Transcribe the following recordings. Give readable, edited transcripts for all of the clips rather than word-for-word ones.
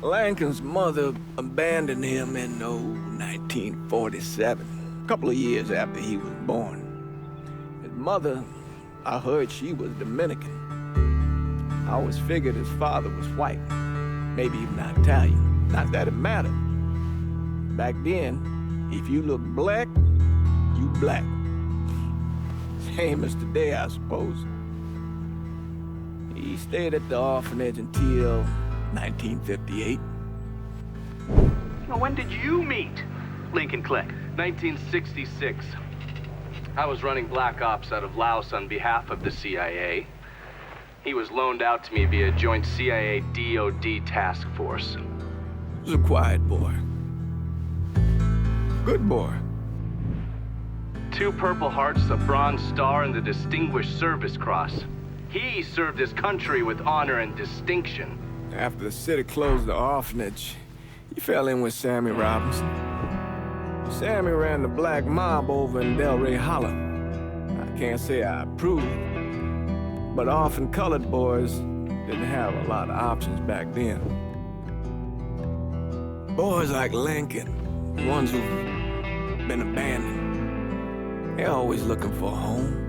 Lincoln's mother abandoned him in 1947, a couple of years after he was born. His mother, I heard she was Dominican. I always figured his father was white, maybe even Italian. Not that it mattered. Back then, if you looked black, you black. Same as today, I suppose. He stayed at the orphanage until 1958. Now, when did you meet Lincoln Click? 1966. I was running Black Ops out of Laos on behalf of the CIA. He was loaned out to me via joint CIA-DOD task force. He was a quiet boy. Good boy. 2 Purple Hearts, a Bronze Star, and the Distinguished Service Cross. He served his country with honor and distinction. After the city closed the orphanage, he fell in with Sammy Robinson. Sammy ran the black mob over in Delray Hollow. I can't say I approved, but orphan colored boys didn't have a lot of options back then. Boys like Lincoln, ones who've been abandoned, they're always looking for a home.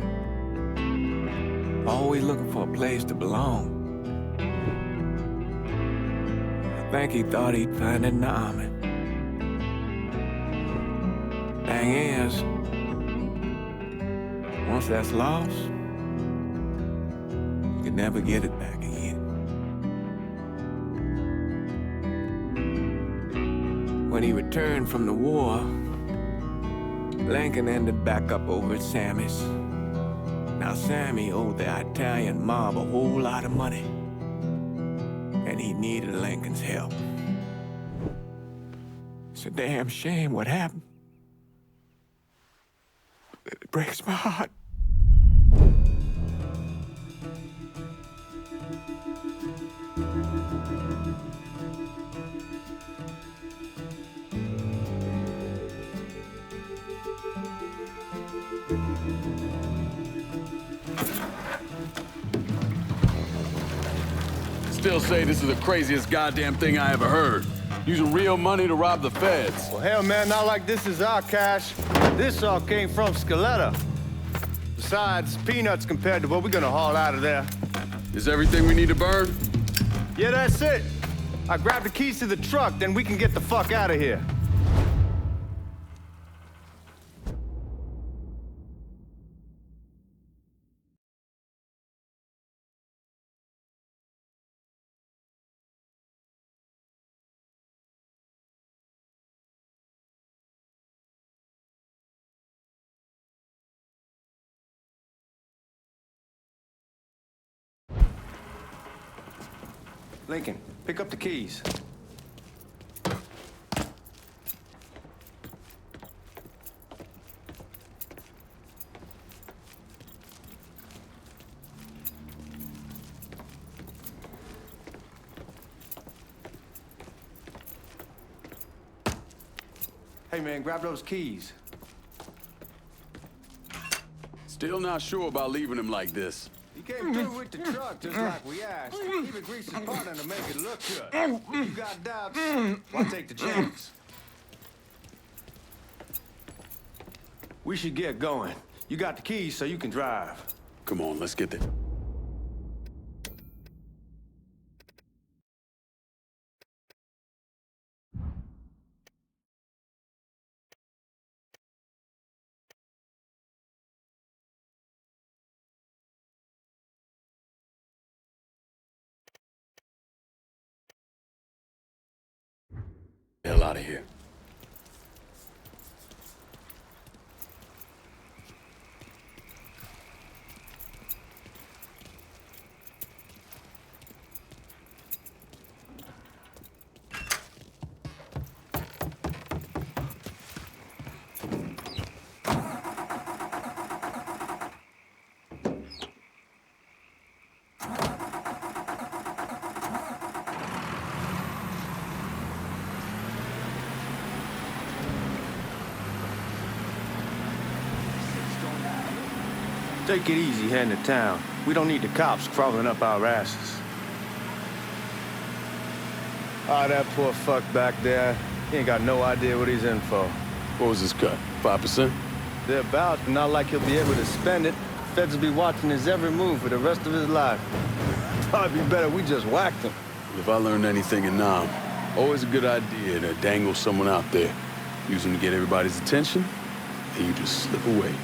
Always looking for a place to belong. I think he thought he'd find it in the army. Thing is, once that's lost, you can never get it back again. When he returned from the war, Lincoln ended back up over at Sammy's. Now, Sammy owed the Italian mob a whole lot of money, and he needed Lincoln's help. It's a damn shame what happened. It breaks my heart. Still say this is the craziest goddamn thing I ever heard. Using real money to rob the feds. Well, hell, man, not like this is our cash. This all came from Scaletta. Besides, peanuts compared to what we're gonna haul out of there. Is everything we need to burn? Yeah, that's it. I grabbed the keys to the truck, then we can get the fuck out of here. Lincoln, pick up the keys. Hey, man, grab those keys. Still not sure about leaving him like this. He came through with the truck just like we asked. Even greased his partner to make it look good. If you got doubts, why take the chance? We should get going. You got the keys so you can drive. Come on, let's get there. Hell out of here. Take it easy heading to town. We don't need the cops crawling up our asses. Ah, that poor fuck back there. He ain't got no idea what he's in for. What was his cut? 5%? Thereabouts, but not like he'll be able to spend it. Feds will be watching his every move for the rest of his life. Probably be better we just whacked him. If I learned anything in Nam, always a good idea to dangle someone out there. Use them to get everybody's attention, and you just slip away.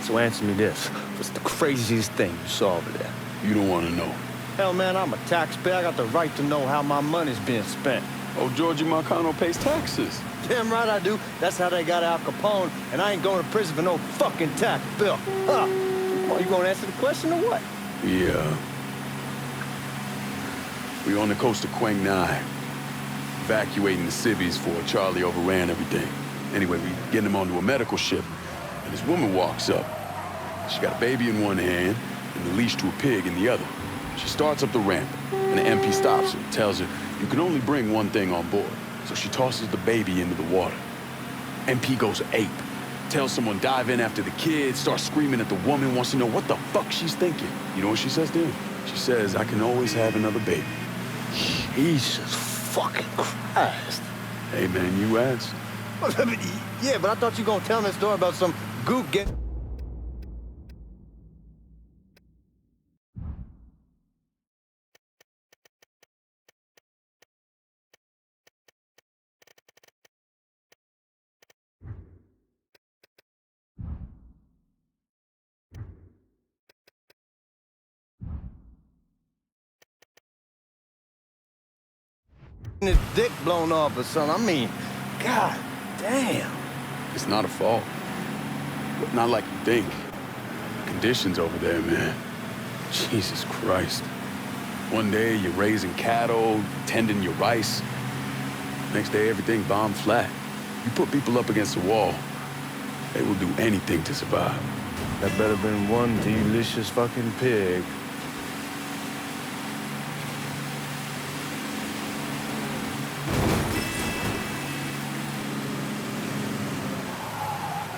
So answer me this. What's the craziest thing you saw over there? You don't want to know. Hell, man, I'm a taxpayer. I got the right to know how my money's being spent. Oh, Georgie Marcano pays taxes. Damn right I do. That's how they got Al Capone, and I ain't going to prison for no fucking tax bill. Huh. Well, you gonna answer the question or what? Yeah. We on the coast of Quang Nai, evacuating the civvies before Charlie overran everything. Anyway, we getting him onto a medical ship, and this woman walks up. She got a baby in one hand and the leash to a pig in the other. She starts up the ramp, and the MP stops her and tells her, you can only bring one thing on board. So she tosses the baby into the water. MP goes ape. Tells someone dive in after the kid, starts screaming at the woman, wants to know what the fuck she's thinking. You know what she says to him? She says, I can always have another baby. Jesus fucking Christ. Hey man, you asked. Yeah, but I thought you were gonna tell me a story about some gook getting... his dick blown off or something. I mean, god damn. It's not a fault. But not like you think. Conditions over there, man. Jesus Christ. One day you're raising cattle, tending your rice. Next day everything bombed flat. You put people up against the wall, they will do anything to survive. That better been one delicious fucking pig.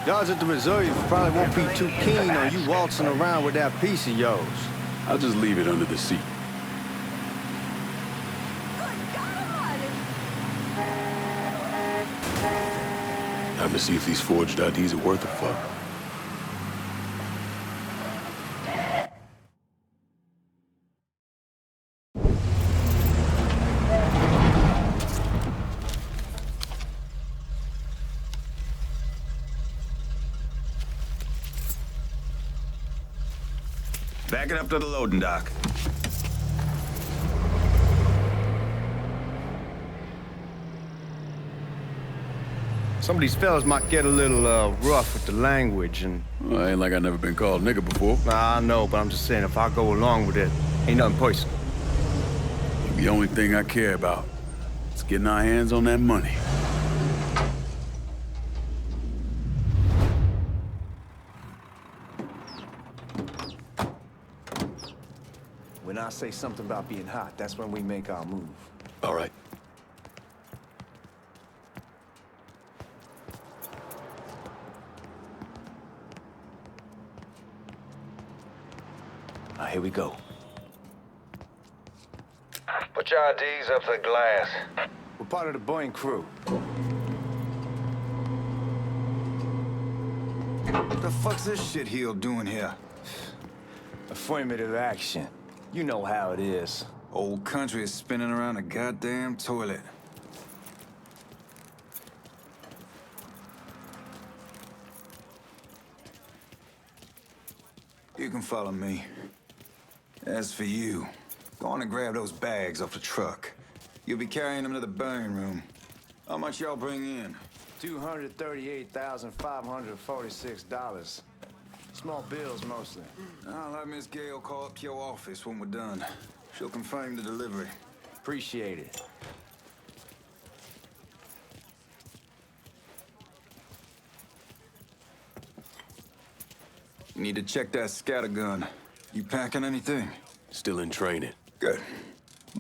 Guys at the reserve probably won't be too keen on you waltzing around with that piece of yours. I'll just leave it under the seat. Time to see if these forged IDs are worth a fuck. Back it up to the loading dock. Some of these fellas might get a little rough with the language and... Well, ain't like I never been called nigga before. Nah, I know, but I'm just saying if I go along with it, ain't nothing personal. The only thing I care about is getting our hands on that money. When I say something about being hot, that's when we make our move. All right. Now, here we go. Put your IDs up to the glass. We're part of the Boeing crew. What the fuck's this shitheel doing here? Affirmative action. You know how it is. Old country is spinning around a goddamn toilet. You can follow me. As for you, go on and grab those bags off the truck. You'll be carrying them to the burning room. How much y'all bring in? $238,546. Small bills, mostly. I'll have Miss Gale call up to your office when we're done. She'll confirm the delivery. Appreciate it. You need to check that scattergun. You packing anything? Still in training. Good.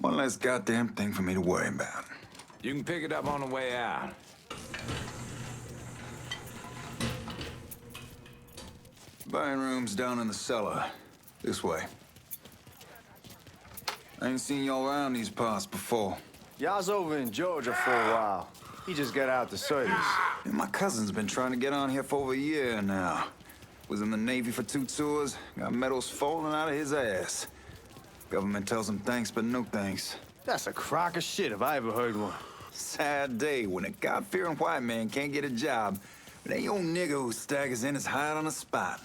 One less goddamn thing for me to worry about. You can pick it up on the way out. Buying room's down in the cellar. This way. I ain't seen y'all around these parts before. Y'all's over in Georgia for a while. He just got out the service. And my cousin's been trying to get on here for over a year now. Was in the Navy for 2 tours, got medals falling out of his ass. Government tells him thanks, but no thanks. That's a crock of shit if I ever heard one. Sad day when a God-fearing white man can't get a job. But ain't old nigga who staggers in is hired on the spot.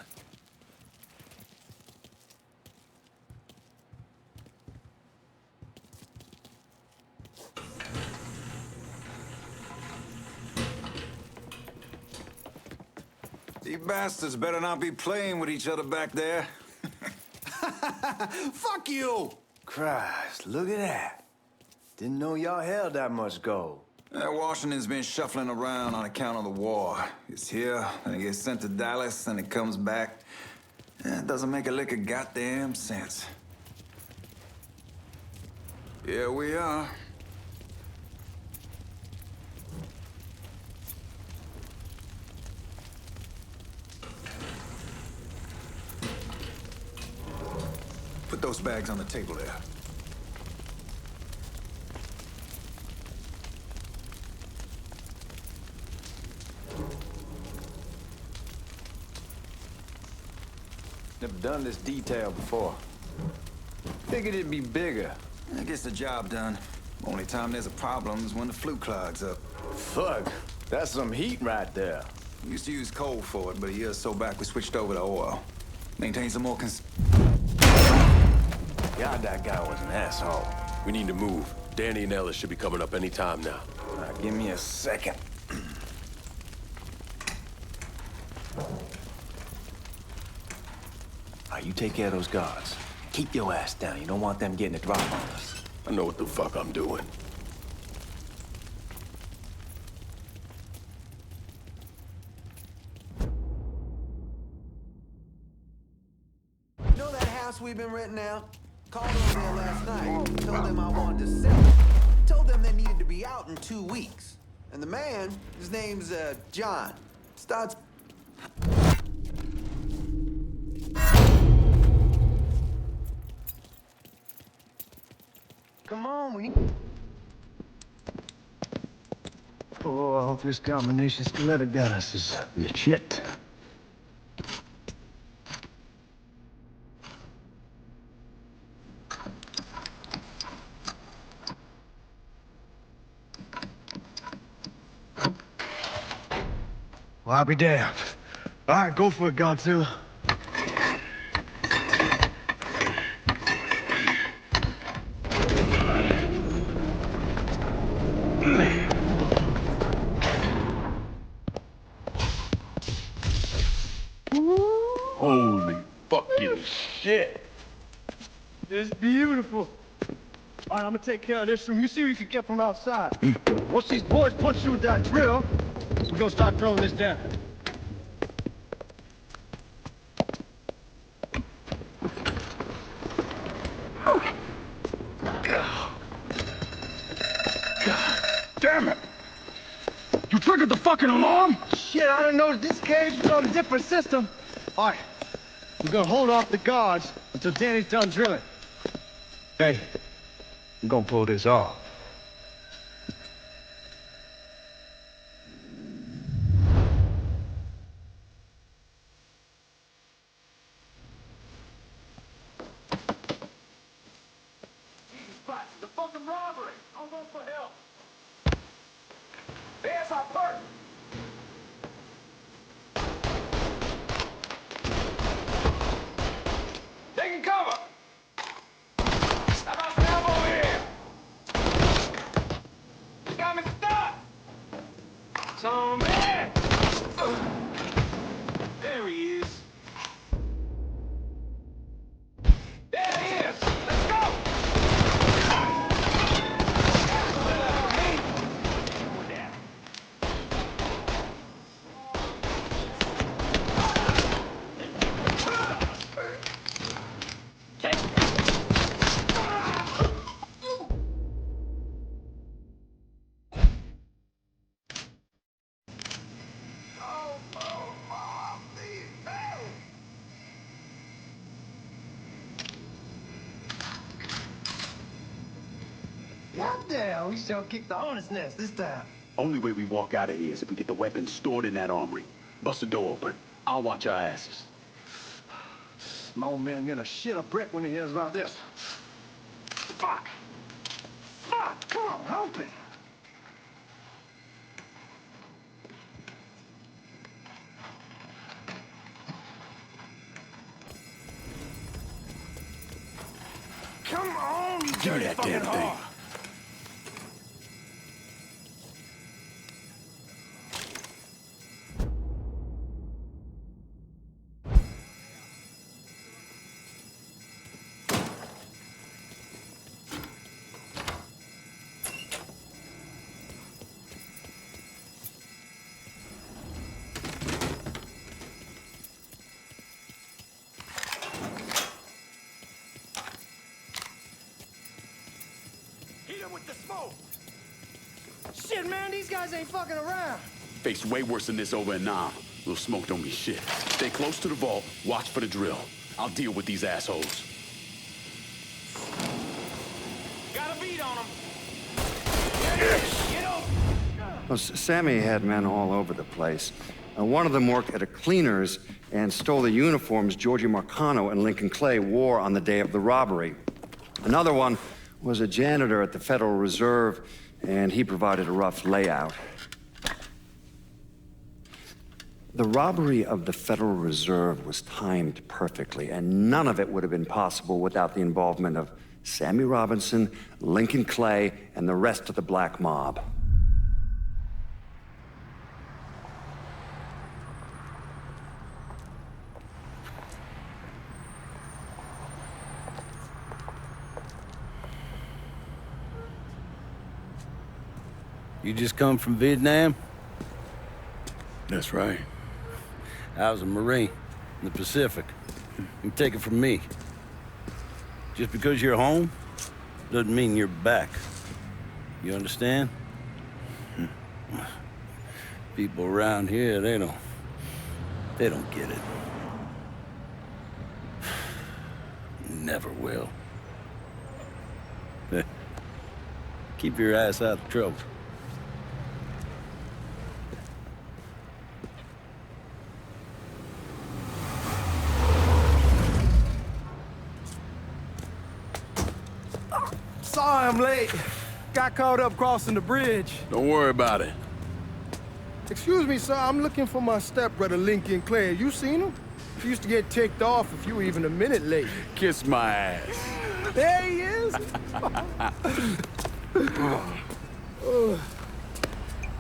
You bastards better not be playing with each other back there. Fuck you! Christ, look at that. Didn't know y'all held that much gold. Washington's been shuffling around on account of the war. It's here, then it gets sent to Dallas, then it comes back. It doesn't make a lick of goddamn sense. Here we are. Put those bags on the table there. Never done this detail before. Figured it'd be bigger. That gets the job done. Only time there's a problem is when the flue clogs up. Fuck, that's some heat right there. We used to use coal for it, but a year or so back we switched over to oil. Maintains a more God, that guy was an asshole. We need to move. Danny and Ellis should be coming up any time now. Give me a second. You take care of those guards. Keep your ass down. You don't want them getting a drop on us. I know what the fuck I'm doing. You know that house we've been renting out? Called over there last night. Told them I wanted to sell it. Told them they needed to be out in 2 weeks. And the man, his name's, John, starts... Come on, we... Oh, I hope this combination stiletto got us is shit. Well, I'll be damned. All right, go for it, Godzilla. Holy fucking shit. It's beautiful. All right, I'm gonna take care of this room. You see what you can get from outside. Once these boys punch you with that drill, we're gonna start throwing this down. Damn it! You triggered the fucking alarm? Shit, I didn't know that this cage was on a different system. All right, we're gonna hold off the guards until Danny's done drilling. Hey, we're gonna pull this off. The fucking robbery! I'm going for help! There's our perk! Taking cover! How about Sam over here? Got me stuck! Some man! There he is. There he is! Let's go! Yeah, we shall kick the hornet's nest this time. Only way we walk out of here is if we get the weapons stored in that armory. Bust the door open. I'll watch our asses. My old man gonna shit a brick when he hears about this. Fuck! Fuck! Come on, help it! Come on, you dirty that fucking damn thing. whore! With the smoke! Shit, man, these guys ain't fucking around. Face way worse than this over in Nam. Little smoke don't mean shit. Stay close to the vault, watch for the drill. I'll deal with these assholes. Got a beat on him! Get up! Well, Sammy had men all over the place. One of them worked at a cleaner's and stole the uniforms Georgie Marcano and Lincoln Clay wore on the day of the robbery. Another one was a janitor at the Federal Reserve, and he provided a rough layout. The robbery of the Federal Reserve was timed perfectly, and none of it would have been possible without the involvement of Sammy Robinson, Lincoln Clay, and the rest of the black mob. You just come from Vietnam? That's right. I was a Marine in the Pacific. You take it from me. Just because you're home doesn't mean you're back. You understand? People around here, they don't get it. Never will. Keep your ass out of trouble. Sorry I'm late. Got caught up crossing the bridge. Don't worry about it. Excuse me, sir. I'm looking for my stepbrother, Lincoln Clay. You seen him? He used to get ticked off if you were even a minute late. Kiss my ass. There he is.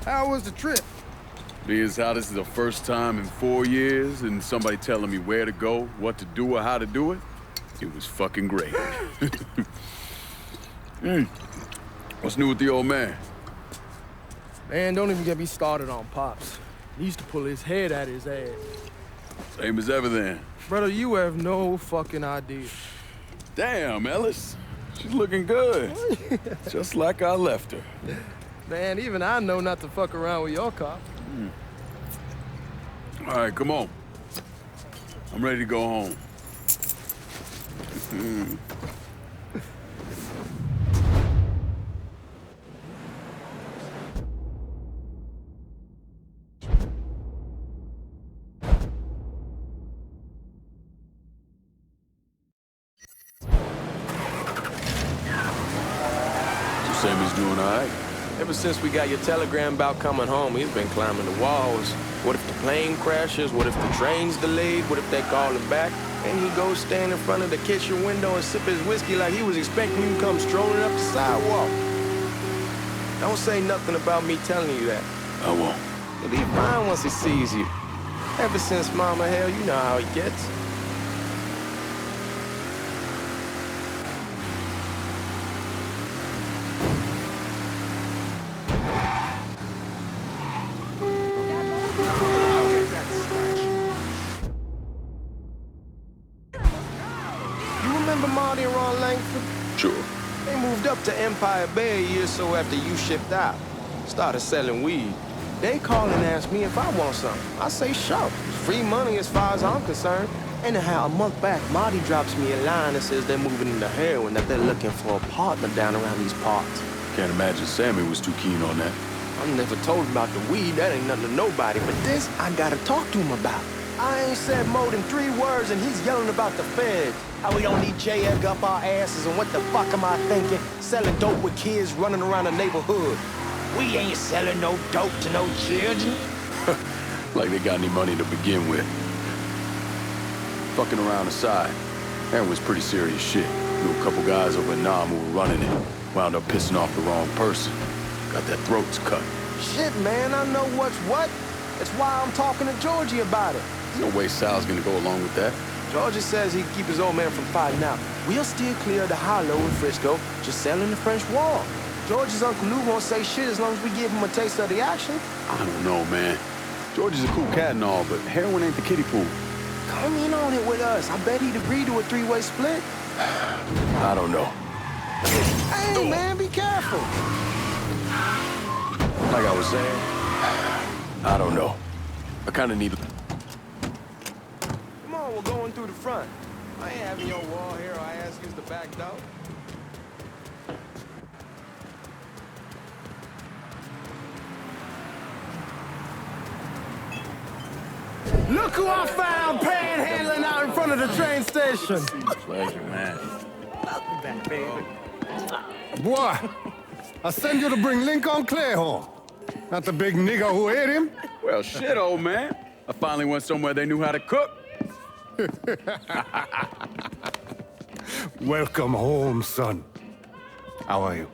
How was the trip? Being as how this is the first time in 4 years and somebody telling me where to go, what to do, or how to do it, it was fucking great. What's new with the old man? Man, don't even get me started on Pops. He used to pull his head out his ass. Same as ever then. Brother, you have no fucking idea. Damn, Ellis. She's looking good. Just like I left her. Man, even I know not to fuck around with your cop. All right, come on. I'm ready to go home. Sammy's doing all right. Ever since we got your telegram about coming home, he's been climbing the walls. What if the plane crashes? What if the train's delayed? What if they call him back? And he goes stand in front of the kitchen window and sip his whiskey like he was expecting you to come strolling up the sidewalk. Don't say nothing about me telling you that. I won't. He'll be fine once he sees you. Ever since Mama Hell, you know how he gets. Sure. They moved up to Empire Bay a year or so after you shipped out. Started selling weed. They call and ask me if I want something. I say sure. It's free money as far as I'm concerned. Anyhow, a month back, Marty drops me a line that says they're moving into heroin, that they're looking for a partner down around these parts. Can't imagine Sammy was too keen on that. I'm never told about the weed, that ain't nothing to nobody, but this I gotta talk to him about. I ain't said more than 3 words and he's yelling about the feds. How we don't need J. Egg up our asses and what the fuck am I thinking? Selling dope with kids running around the neighborhood. We ain't selling no dope to no children. Like they got any money to begin with. Fucking around aside, that was pretty serious shit. Knew a couple guys over in Nam who were running it. Wound up pissing off the wrong person. Got their throats cut. Shit, man, I know what's what. That's why I'm talking to Georgie about it. There's no way Sal's gonna go along with that. Georgie says he can keep his old man from fighting out. We'll still clear the hollow in Frisco, just selling the French Wall. George's Uncle Lou won't say shit as long as we give him a taste of the action. I don't know, man. George is a cool cat and all, but heroin ain't the kiddie pool. Come in on it with us. I bet he'd agree to a 3-way split. I don't know. Hey, man, be careful. Like I was saying, I don't know. I kind of need... Come on, we're going through the front. I ain't having your wall here, I ask use the back door. Look who I found panhandling out in front of the train station. Pleasure, man. Welcome back, baby. Boy, I send you to bring Lincoln Clay home. Not the big nigger who ate him. Well, shit, old man. I finally went somewhere they knew how to cook. Welcome home, son. How are you?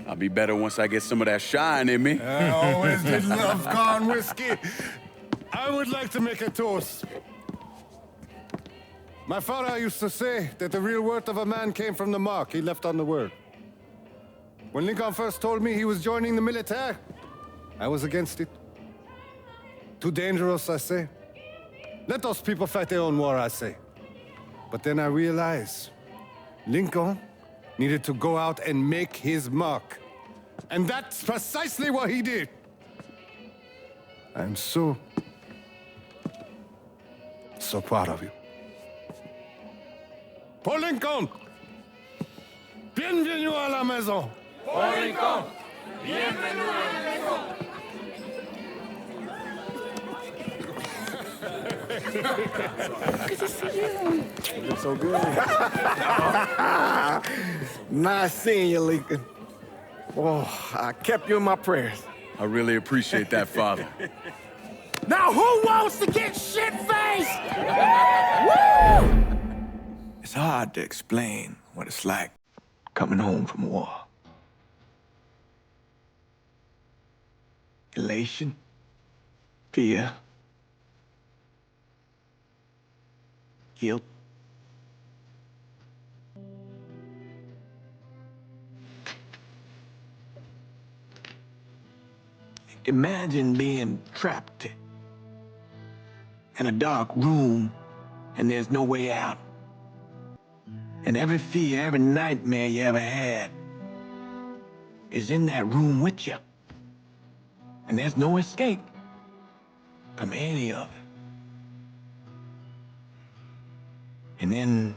I'll be better once I get some of that shine in me. I always did love corn whiskey. I would like to make a toast. My father used to say that the real worth of a man came from the mark he left on the world. When Lincoln first told me he was joining the military, I was against it. Too dangerous, I say. Let those people fight their own war, I say. But then I realized Lincoln needed to go out and make his mark. And that's precisely what he did. I'm so proud of you. Paul Lincoln! Bienvenue à la maison! Paul Lincoln, bienvenue à la maison. Good to see you. You look so good. Nice seeing you, Lincoln. Oh, I kept you in my prayers. I really appreciate that, Father. Now who wants to get shit-faced? Woo! It's hard to explain what it's like coming home from war. Elation, fear, guilt. Imagine being trapped in a dark room and there's no way out. And every fear, every nightmare you ever had is in that room with you. And there's no escape from any of it. And then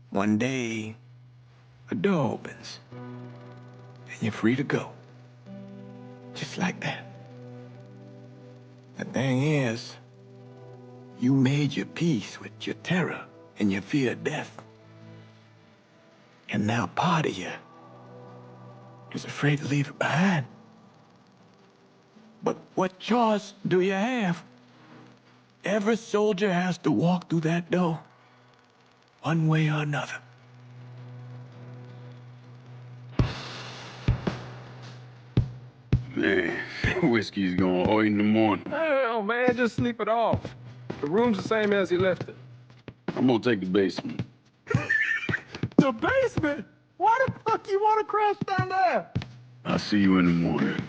one day, a door opens and you're free to go. Just like that. The thing is, you made your peace with your terror and your fear of death. And now part of you is afraid to leave it behind. But what choice do you have? Every soldier has to walk through that door, one way or another. Man, whiskey's going to in the morning. Oh, man, just sleep it off. The room's the same as he left it. I'm going to take the basement. The basement? Why the fuck you want to crash down there? I'll see you in the morning.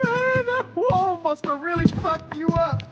Man, that wall must have really fucked you up.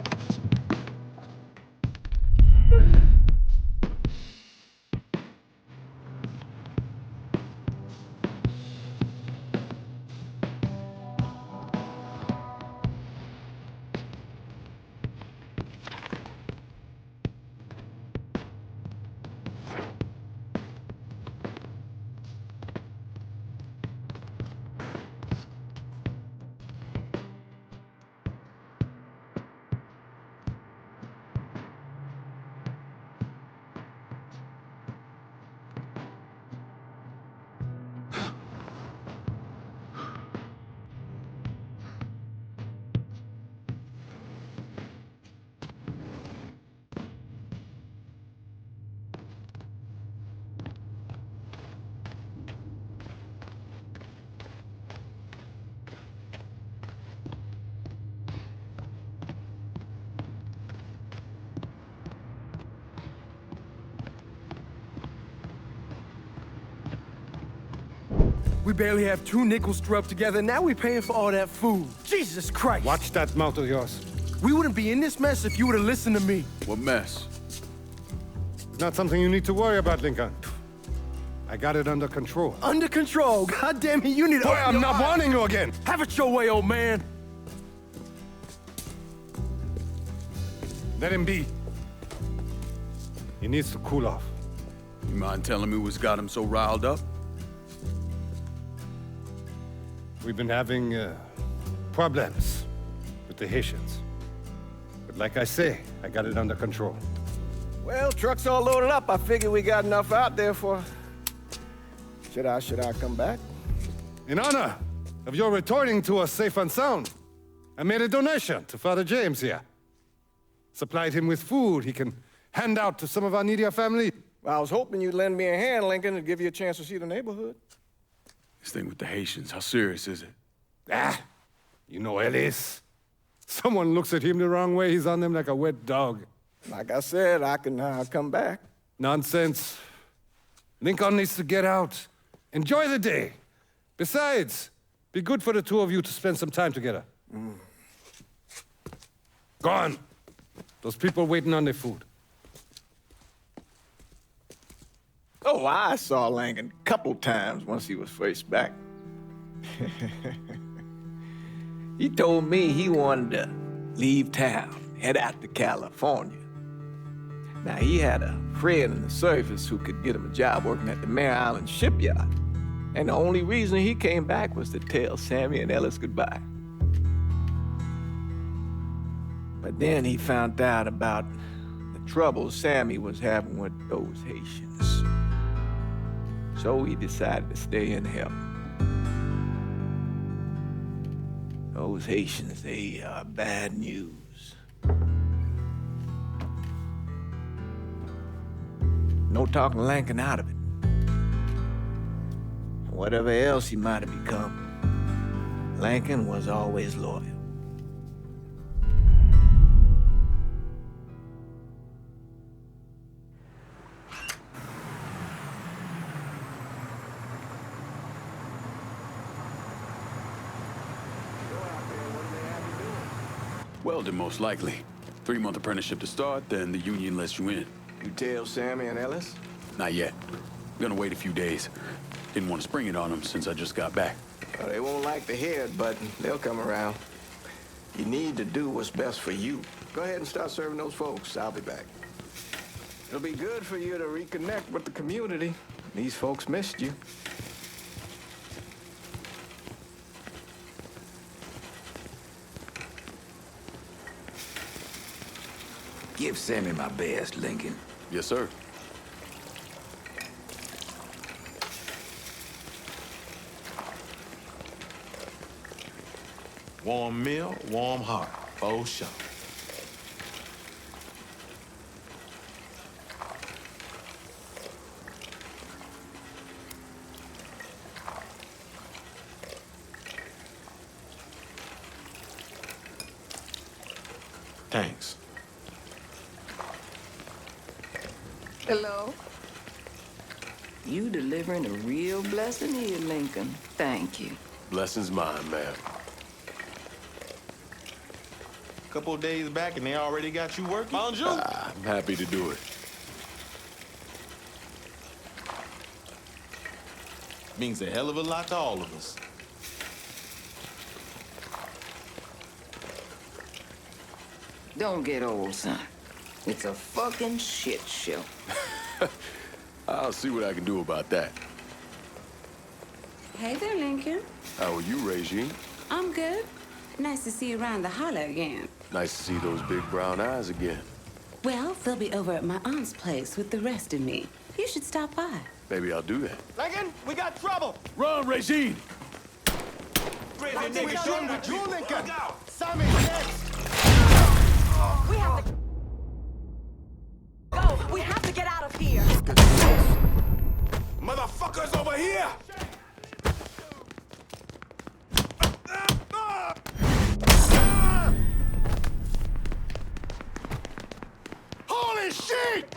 We barely have 2 nickels to rub together, now we're paying for all that food. Jesus Christ! Watch that mouth of yours. We wouldn't be in this mess if you would have listened to me. What mess? It's not something you need to worry about, Lincoln. I got it under control. Under control? God damn it, you need to... Boy, I'm not warning you again! Have it your way, old man! Let him be. He needs to cool off. You mind telling me what's got him so riled up? We've been having problems with the Haitians. But like I say, I got it under control. Well, truck's all loaded up. I figure we got enough out there for... Should I come back? In honor of your returning to us safe and sound, I made a donation to Father James here. Supplied him with food he can hand out to some of our needier family. Well, I was hoping you'd lend me a hand, Lincoln, and give you a chance to see the neighborhood. This thing with the Haitians, how serious is it? Ah, you know Ellis. Someone looks at him the wrong way, he's on them like a wet dog. Like I said, I can come back. Nonsense. Lincoln needs to get out. Enjoy the day. Besides, be good for the two of you to spend some time together. Go on. Those people waiting on their food. Oh, I saw Lincoln a couple times once he was first back. He told me he wanted to leave town, head out to California. Now, he had a friend in the service who could get him a job working at the Mare Island shipyard. And the only reason he came back was to tell Sammy and Ellis goodbye. But then he found out about the trouble Sammy was having with those Haitians. So he decided to stay and help. Those Haitians, they are bad news. No talking Lincoln out of it. Whatever else he might have become, Lincoln was always loyal. Welding, most likely. 3-month apprenticeship to start, then the union lets you in. You tell Sammy and Ellis? Not yet. I'm gonna wait a few days. Didn't want to spring it on them since I just got back. Well, they won't like to hear it, but they'll come around. You need to do what's best for you. Go ahead and start serving those folks. I'll be back. It'll be good for you to reconnect with the community. These folks missed you. Give Sammy my best, Lincoln. Yes, sir. Warm meal, warm heart. For sure. Thanks. Hello? You delivering a real blessing here, Lincoln. Thank you. Blessing's mine, ma'am. Couple of days back and they already got you working? Bonjour. I'm happy to do it. Means a hell of a lot to all of us. Don't get old, son. It's a fucking shit show. I'll see what I can do about that. Hey there, Lincoln. How are you, Regine? I'm good. Nice to see you around the holler again. Nice to see those big brown eyes again. Well, they'll be over at my aunt's place with the rest of me. You should stop by. Maybe I'll do that. Lincoln, we got trouble! Run, Regine! Crazy nigga, done with you, Lincoln! Sammy, next! We have to go! We have to get out of here! Motherfuckers over here! Holy shit!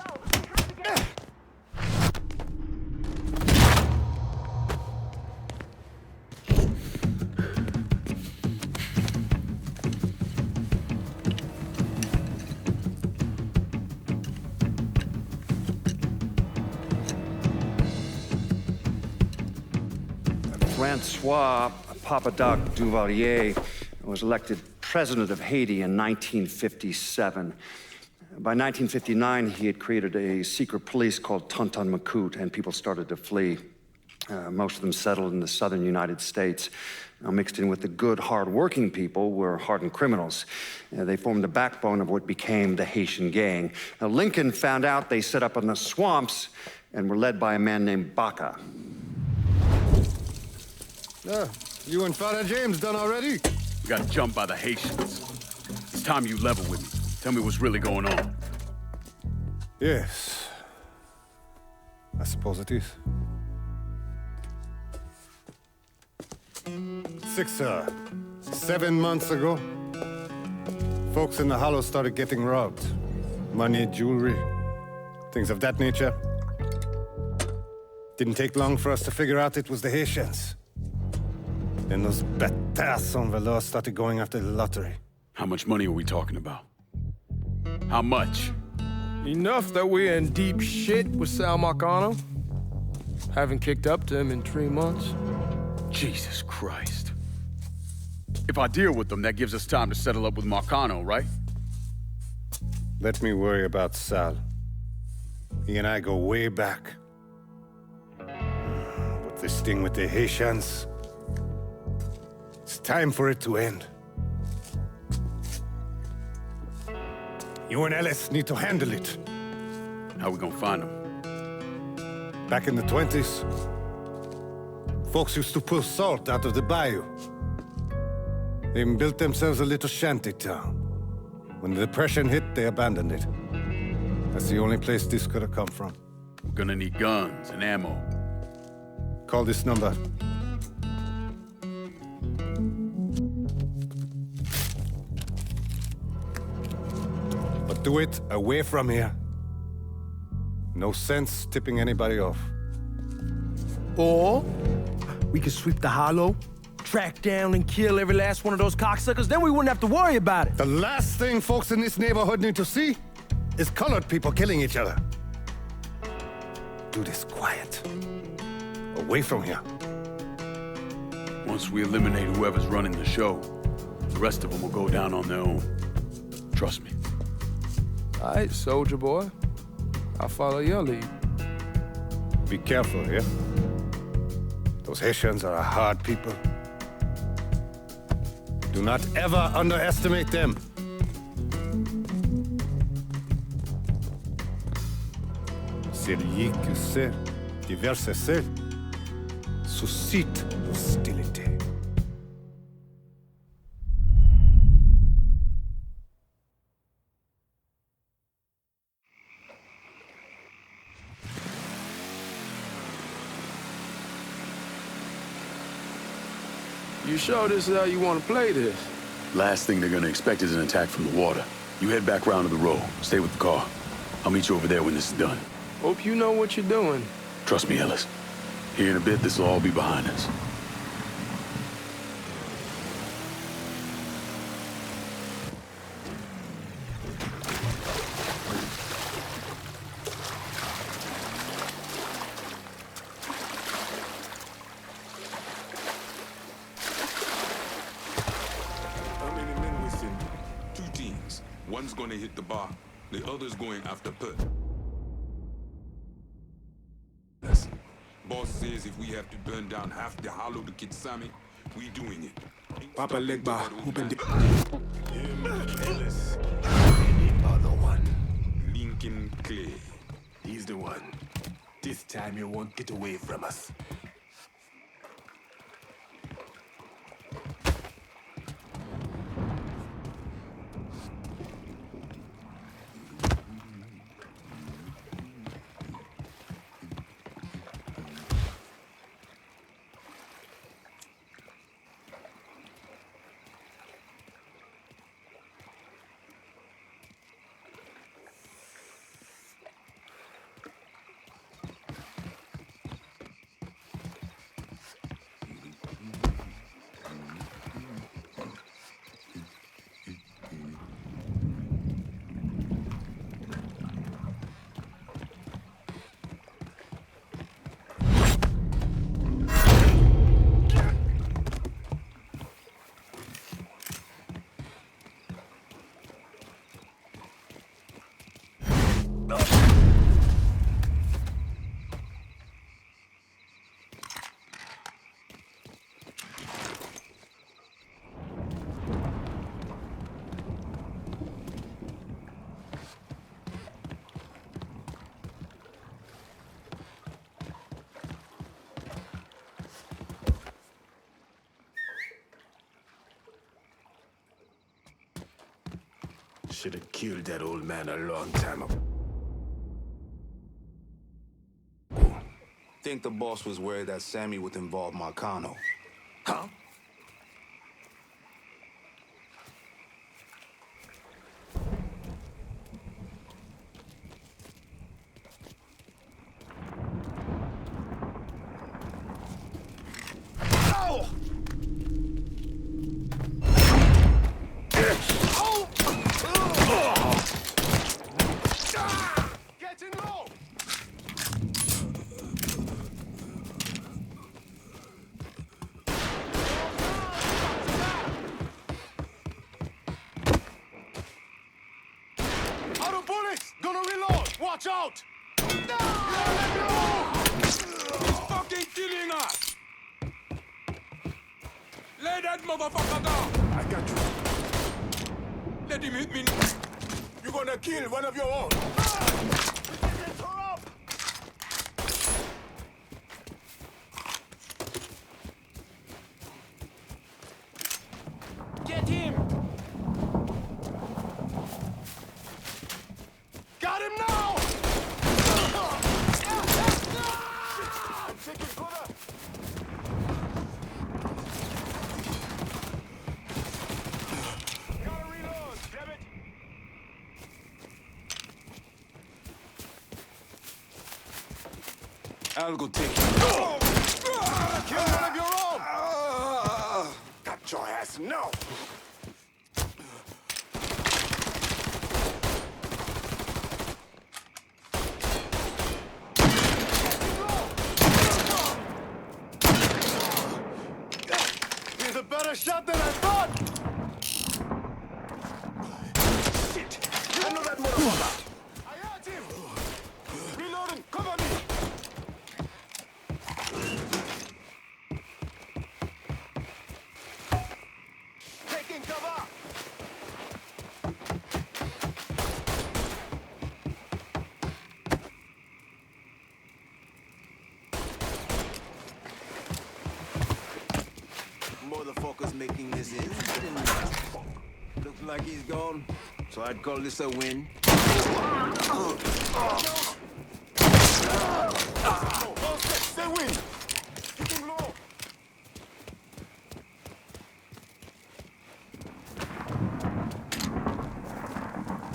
Francois Papadoc Duvalier was elected president of Haiti in 1957. By 1959, he had created a secret police called Tonton Macoute, and people started to flee. Most of them settled in the southern United States. Now, mixed in with the good, hard-working people were hardened criminals. They formed the backbone of what became the Haitian gang. Now, Lincoln found out they set up in the swamps and were led by a man named Baca. You and Father James done already? We got jumped by the Haitians. It's time you level with me. Tell me what's really going on. Yes. I suppose it is. 7 months ago, folks in the Hollow started getting robbed. Money, jewelry, things of that nature. Didn't take long for us to figure out it was the Haitians. Then those bâtards en velours started going after the lottery. How much money are we talking about? How much? Enough that we're in deep shit with Sal Marcano. Haven't kicked up to him in 3 months. Jesus Christ. If I deal with them, that gives us time to settle up with Marcano, right? Let me worry about Sal. He and I go way back. But this thing with the Haitians, it's time for it to end. You and Ellis need to handle it. How we gonna find them? Back in the 20s, folks used to pull salt out of the bayou. They even built themselves a little shanty town. When the Depression hit, they abandoned it. That's the only place this could have come from. We're gonna need guns and ammo. Call this number. But do it away from here. No sense tipping anybody off. Or we could sweep the Hollow, track down and kill every last one of those cocksuckers, then we wouldn't have to worry about it. The last thing folks in this neighborhood need to see is colored people killing each other. Do this quiet. Away from here. Once we eliminate whoever's running the show, the rest of them will go down on their own. Trust me. All right, soldier boy. I'll follow your lead. Be careful here. Those Haitians are a hard people. Do not ever underestimate them. Celui qui sait diverser seul suscite l'hostilité. You sure this is how you want to play this? Last thing they're gonna expect is an attack from the water. You head back round to the road. Stay with the car. I'll meet you over there when this is done. Hope you know what you're doing. Trust me, Ellis. Here in a bit, this will all be behind us. One's gonna hit the bar, the other's going after Put. Boss says if we have to burn down half the Hollow to get Sammy, we doing it. Papa Legba, open the... Ellis. The other one. Lincoln Clay. He's the one. This time you won't get away from us. should have killed that old man a long time ago. Think the boss was worried that Sammy would involve Marcano. Huh? Watch out! No! He's fucking killing us! Let that motherfucker down! I got you. Let him hit me. You're gonna kill one of your own. Get him! Got him now! I'm taking cover! Gotta reload, damn it! I'll go take him. Kill one of your own! Got your ass now! He's a better shot than I thought! Shit! I know that motherfucker! I hurt him! Reloading, cover me! Taking cover! Motherfuckers making this interesting. Looks like he's gone, so I'd call this a win. Stay win! Getting low!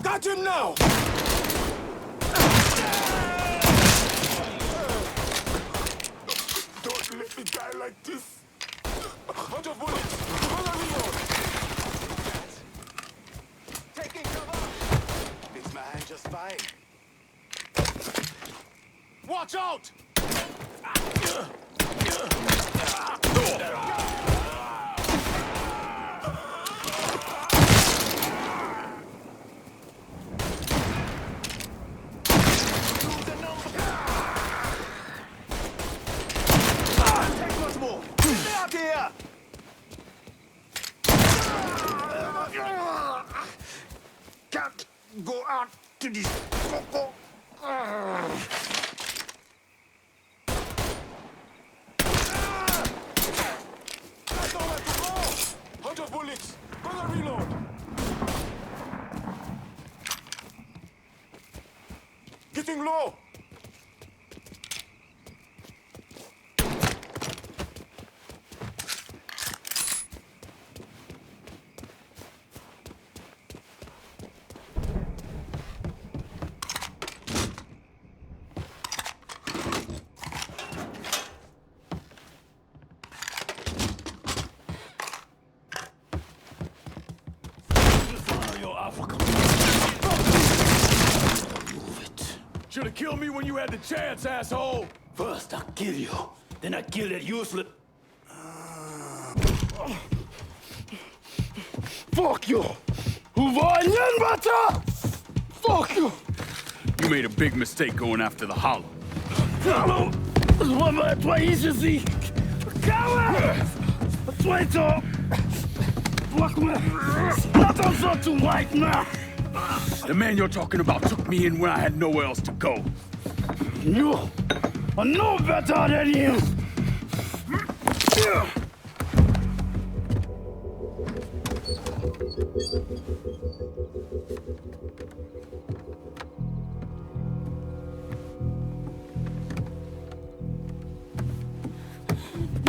Got him now! Don't let me die like this! Bunch of bullets! Cover reload! Taking cover! Fits my hand just fine. Watch out! Take much more! Get me out here! Can't go out to this coco. That's nowhere to go! Bunch of bullets! Gonna reload! Getting low! Should have killed me when you had the chance, asshole! First I kill you, then I kill that useless... Fuck you! Fuck you! You made a big mistake going after the Hollow. Hollow! Toi ici! Coward! Toi! Attention to white man! The man you're talking about took me in when I had nowhere else to go. You are no better than him!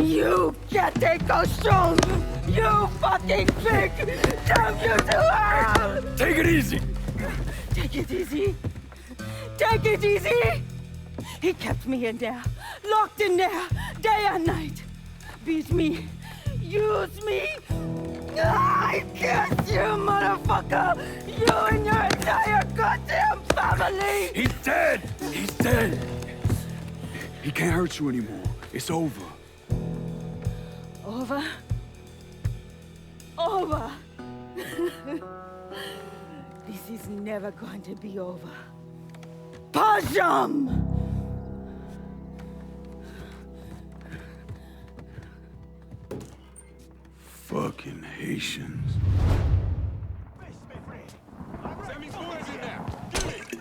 You can't take costume! You fucking pig! Damn you to hell! Take it easy! Take it easy! Take it easy! He kept me in there, locked in there, day and night. Beat me, use me. I curse you, motherfucker! You and your entire goddamn family! He's dead! He's dead! He can't hurt you anymore. It's over. Over? Over! This is never going to be over. Pajam! Fucking Haitians. Sammy's boys in there. Get it.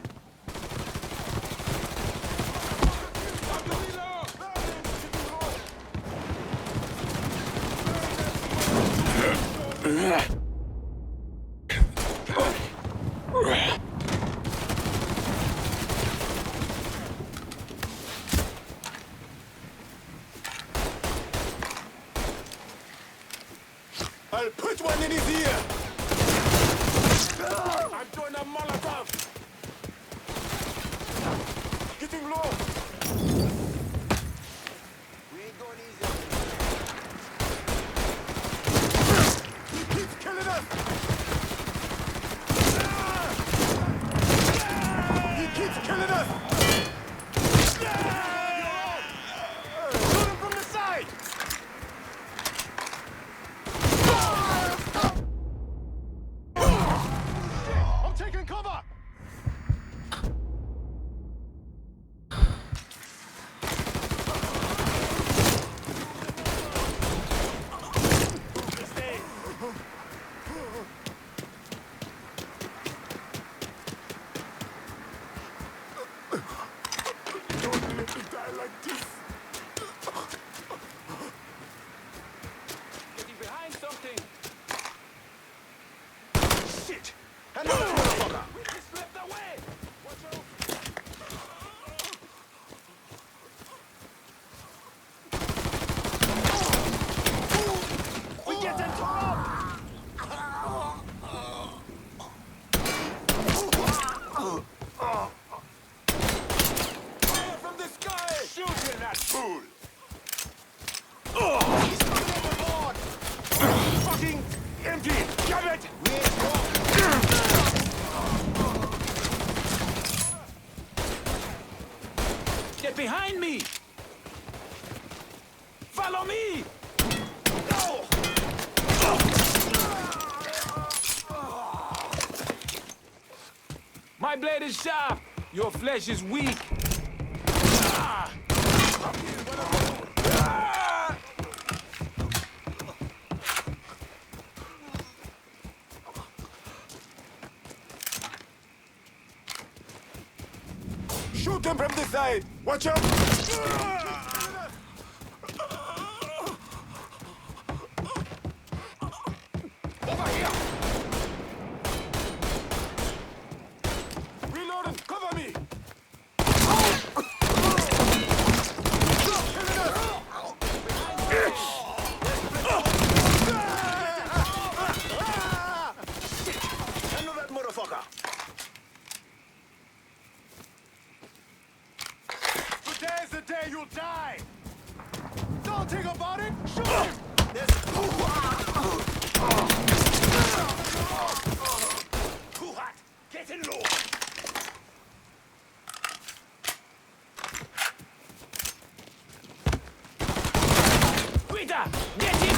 I'll put one in his ear! I'm throwing a Molotov! Getting low! We ain't going easy. He keeps killing us! He keeps killing us! Shoot him from the side! I'm taking cover! Don't let me die like this. Getting behind something. Shit! Another motherfucker! We just slipped away. Watch out. We get them torn up! Fire from the sky! Shoot him, that fool! He's coming overboard! Fucking empty! Damn it! We ain't Get behind me. Follow me. My blade is sharp. Your flesh is weak. Ah! Ah! Shoot them from the side! Watch out! Over here! Reloading! Cover me! I know that motherfucker! Today's the day you'll die! Don't think about it! Shoot him! Too hot! Get in low! Rita, get him!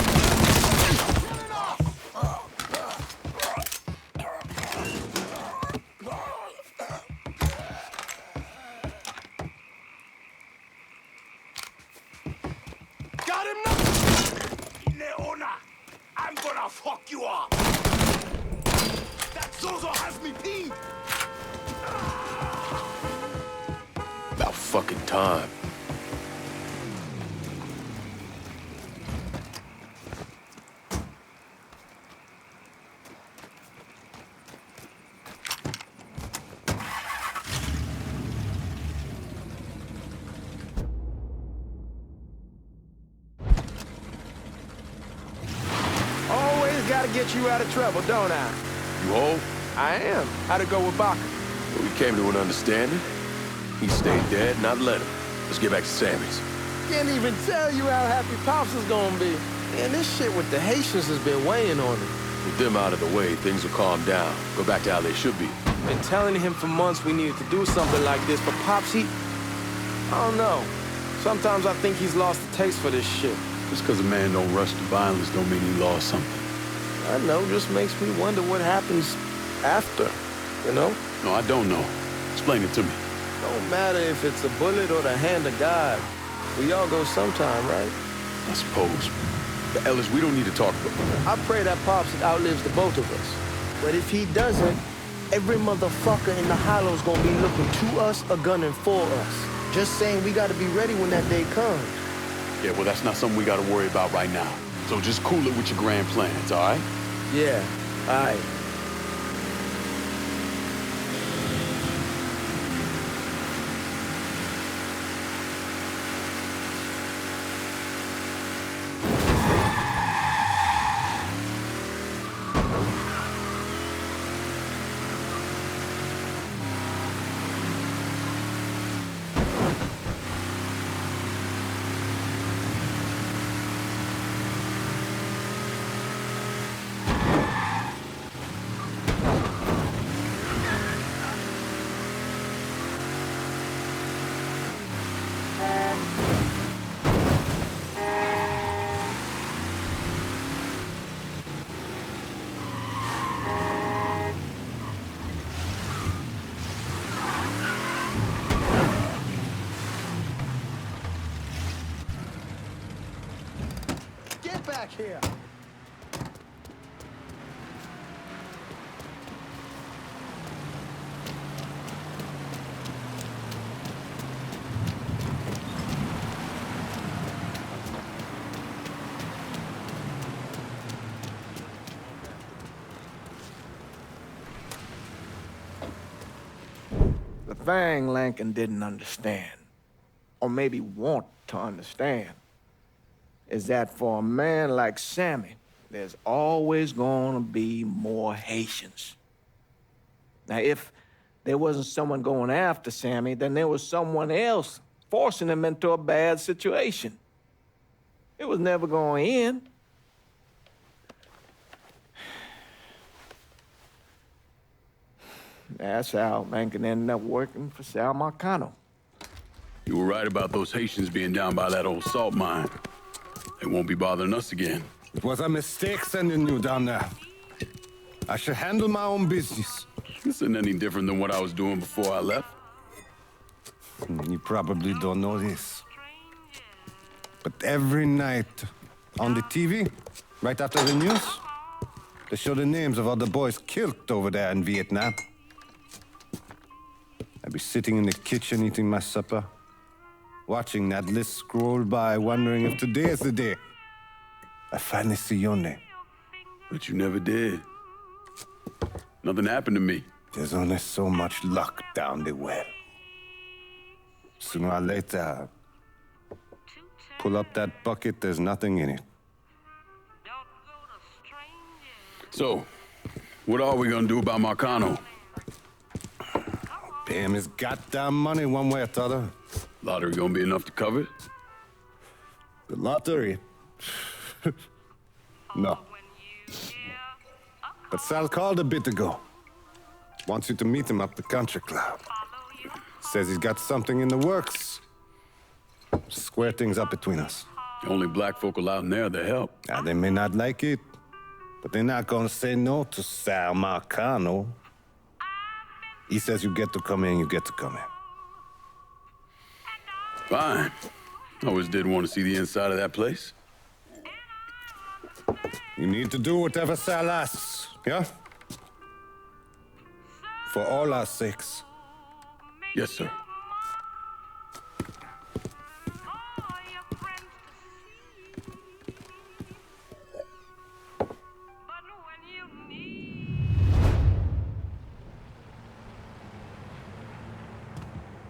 Got him now! Leona! I'm gonna fuck you up! That Zozo has me pinned! About fucking time. get you out of trouble, don't I? You whole? I am. How'd it go with Baca? Well, we came to an understanding. He stayed dead, and I'd let him. Let's get back to Sammy's. Can't even tell you how happy Pops is gonna be. Man, this shit with the Haitians has been weighing on him. With them out of the way, things will calm down. Go back to how they should be. Been telling him for months we needed to do something like this, but Pops, I don't know. Sometimes I think he's lost the taste for this shit. Just because a man don't rush to violence don't mean he lost something. I know, just makes me wonder what happens after, you know? No, I don't know. Explain it to me. Don't matter if it's a bullet or the hand of God. We all go sometime, right? I suppose. But Ellis, we don't need to talk about it. I pray that Pops outlives the both of us. But if he doesn't, every motherfucker in the hollow's gonna be looking to us or gunning for us. Just saying we gotta be ready when that day comes. Yeah, well, that's not something we gotta worry about right now. So just cool it with your grand plans, all right? Yeah, all right. Back here. The thing Lincoln didn't understand, or maybe want to understand, is that for a man like Sammy, there's always gonna be more Haitians. Now, if there wasn't someone going after Sammy, then there was someone else forcing him into a bad situation. It was never gonna end. That's how Lincoln ended up working for Sal Marcano. You were right about those Haitians being down by that old salt mine. They won't be bothering us again. It was a mistake sending you down there. I should handle my own business. This isn't any different than what I was doing before I left. You probably don't know this. But every night on the TV, right after the news, they show the names of all the boys killed over there in Vietnam. I'd be sitting in the kitchen eating my supper, watching that list scroll by, wondering if today is the day I finally see your name. But you never did. Nothing happened to me. There's only so much luck down the well. Sooner or later, pull up that bucket, there's nothing in it. So, what are we gonna do about Marcano? Pay him his goddamn money one way or the other. Lottery gonna be enough to cover it? The lottery? No. But Sal called a bit ago. Wants you to meet him up the country club. Says he's got something in the works. Square things up between us. The only black folk allowed in there to help. Now, they may not like it, but they're not gonna say no to Sal Marcano. He says you get to come in, you get to come in. Fine. I always did want to see the inside of that place. You need to do whatever Sal asks, yeah? For all our sakes. Yes, sir.